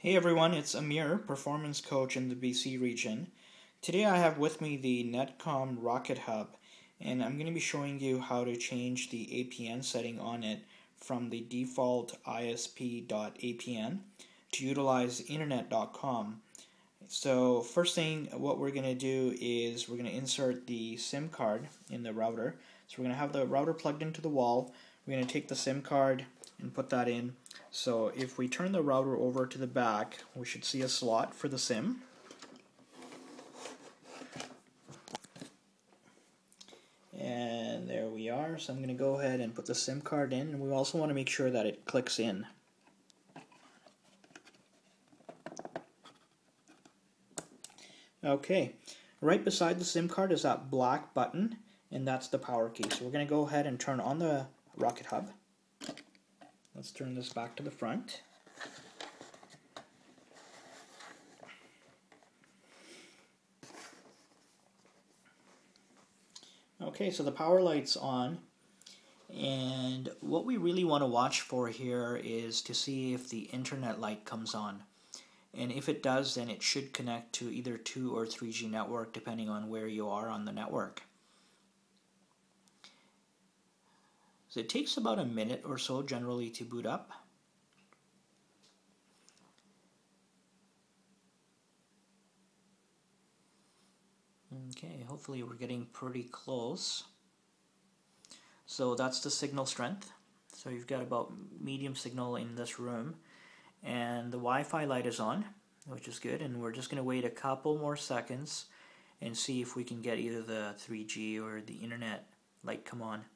Hey everyone, it's Amir, Performance Coach in the BC region. Today I have with me the Netcomm Rocket Hub, and I'm going to be showing you how to change the APN setting on it from the default ISP.APN to utilize internet.com. So first thing, what we're going to do is we're going to insert the SIM card in the router. So we're going to have the router plugged into the wall. We're going to take the SIM card and put that in. So if we turn the router over to the back, we should see a slot for the SIM. And there we are. So I'm going to go ahead and put the SIM card in, and we also want to make sure that it clicks in. Okay, right beside the SIM card is that black button, and that's the power key. So we're going to go ahead and turn on the Rocket Hub. Let's turn this back to the front. Okay, so the power light's on, and what we really want to watch for here is to see if the internet light comes on. And if it does, then it should connect to either 2 or 3G network depending on where you are on the network. So it takes about a minute or so generally to boot up. Okay, hopefully we're getting pretty close. So that's the signal strength. So you've got about medium signal in this room, and the Wi-Fi light is on, which is good, and we're just going to wait a couple more seconds and see if we can get either the 3G or the internet light come on.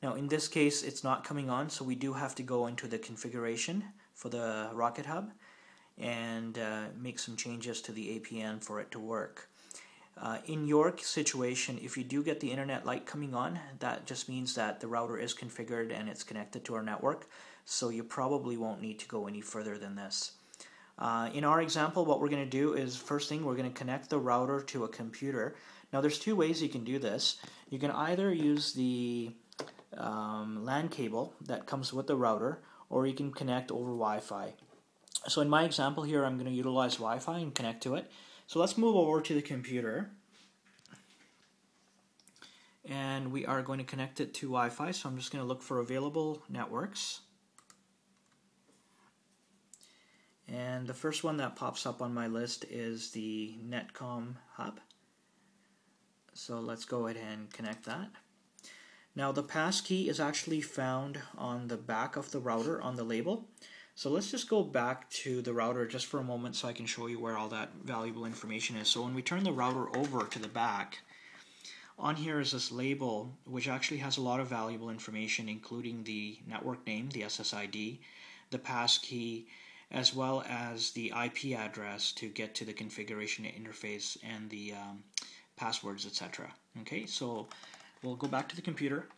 Now in this case it's not coming on, so we do have to go into the configuration for the Rocket Hub and make some changes to the APN for it to work. In your situation, if you do get the internet light coming on, that just means that the router is configured and it's connected to our network, so you probably won't need to go any further than this. In our example, what we're going to do is, first thing, we're going to connect the router to a computer. Now there's two ways you can do this. You can either use the LAN cable that comes with the router, or you can connect over Wi-Fi. So in my example here, I'm going to utilize Wi-Fi and connect to it. So let's move over to the computer, and we are going to connect it to Wi-Fi. So I'm just going to look for available networks, and the first one that pops up on my list is the Netcomm hub. So let's go ahead and connect that. Now the pass key is actually found on the back of the router on the label. So let's just go back to the router just for a moment so I can show you where all that valuable information is. So when we turn the router over to the back, on here is this label which actually has a lot of valuable information, including the network name, the SSID, the pass key, as well as the IP address to get to the configuration interface and the passwords, etc. Okay, so we'll go back to the computer,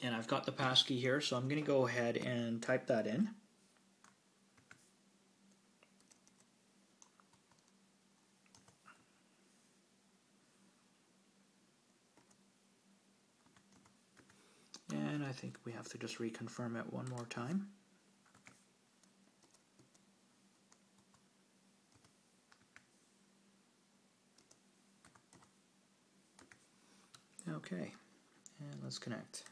and I've got the pass key here, so I'm going to go ahead and type that in. And I think we have to just reconfirm it one more time. Okay, and let's connect.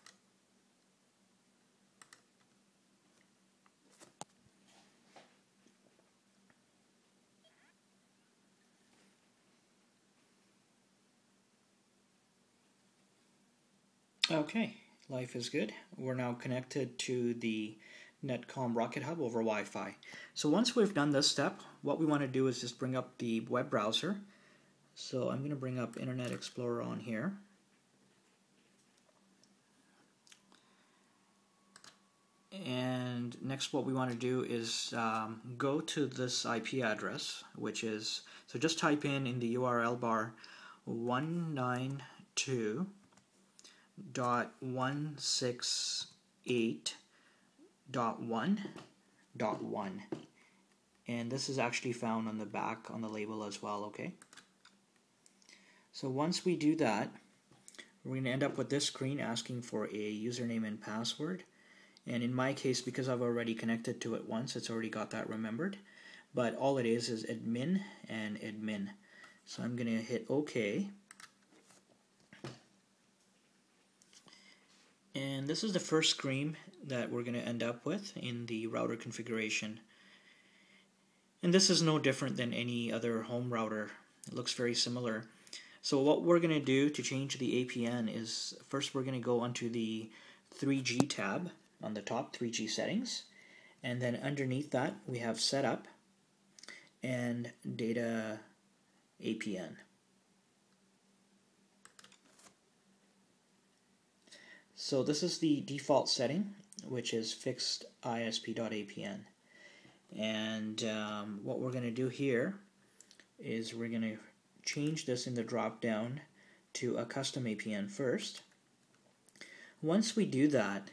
Okay, life is good. We're now connected to the Netcomm Rocket Hub over Wi-Fi. So once we've done this step, what we want to do is just bring up the web browser. So I'm going to bring up Internet Explorer on here. And next what we want to do is go to this IP address, which is, so just type in the URL bar 192.168.1.1, and this is actually found on the back on the label as well. Okay, so once we do that, we're going to end up with this screen asking for a username and password. And in my case, because I've already connected to it once, it's already got that remembered. But all it is admin and admin. So I'm going to hit OK. And this is the first screen that we're going to end up with in the router configuration. And this is no different than any other home router. It looks very similar. So what we're going to do to change the APN is first we're going to go onto the 3G tab on the top, 3G settings. And then underneath that we have setup and data APN. So this is the default setting, which is fixed ISP.APN. And what we're going to do here is we're going to change this in the drop down to a custom APN first. Once we do that,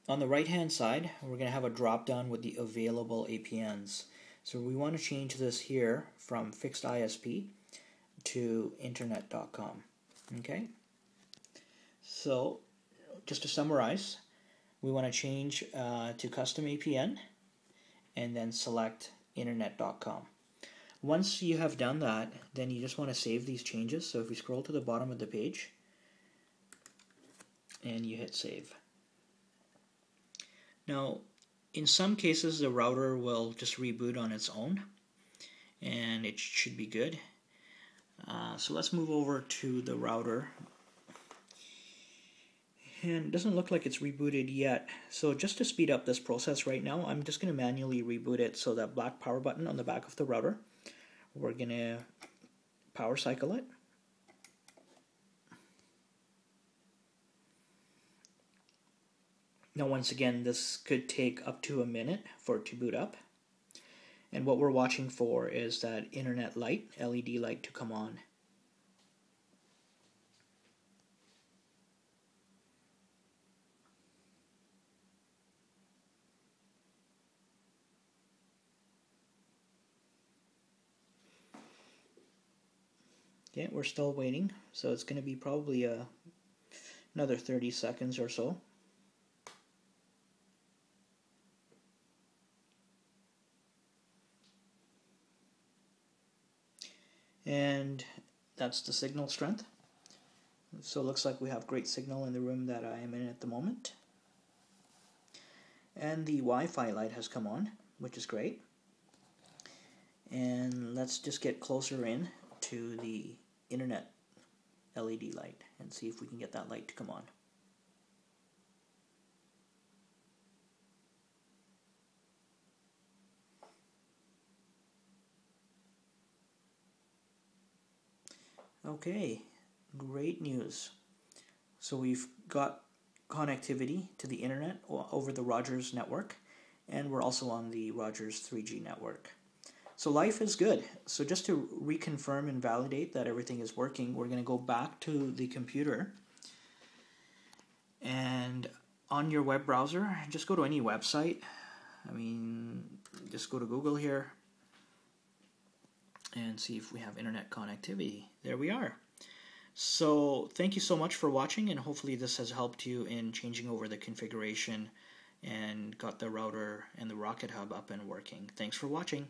on the right hand side we're going to have a drop down with the available APNs. So we want to change this here from fixed ISP to internet.com. Okay? So just to summarize, we want to change to custom APN and then select internet.com. Once you have done that, then you just want to save these changes. So if we scroll to the bottom of the page and you hit save. Now, in some cases the router will just reboot on its own and it should be good. So let's move over to the router. And it doesn't look like it's rebooted yet. So just to speed up this process right now, I'm just going to manually reboot it. So that black power button on the back of the router, we're going to power cycle it. Now once again, this could take up to a minute for it to boot up. And what we're watching for is that internet light, LED light, to come on. Okay, we're still waiting, so it's going to be probably another 30 seconds or so. And that's the signal strength. So it looks like we have great signal in the room that I am in at the moment. And the Wi-Fi light has come on, which is great. And let's just get closer in to the internet LED light and see if we can get that light to come on. Okay, great news. So we've got connectivity to the internet over the Rogers network, and we're also on the Rogers 3G network. So life is good. So just to reconfirm and validate that everything is working, we're going to go back to the computer, and on your web browser, just go to any website. I mean, just go to Google here and see if we have internet connectivity. There we are. So thank you so much for watching, and hopefully this has helped you in changing over the configuration and got the router and the Rocket Hub up and working. Thanks for watching.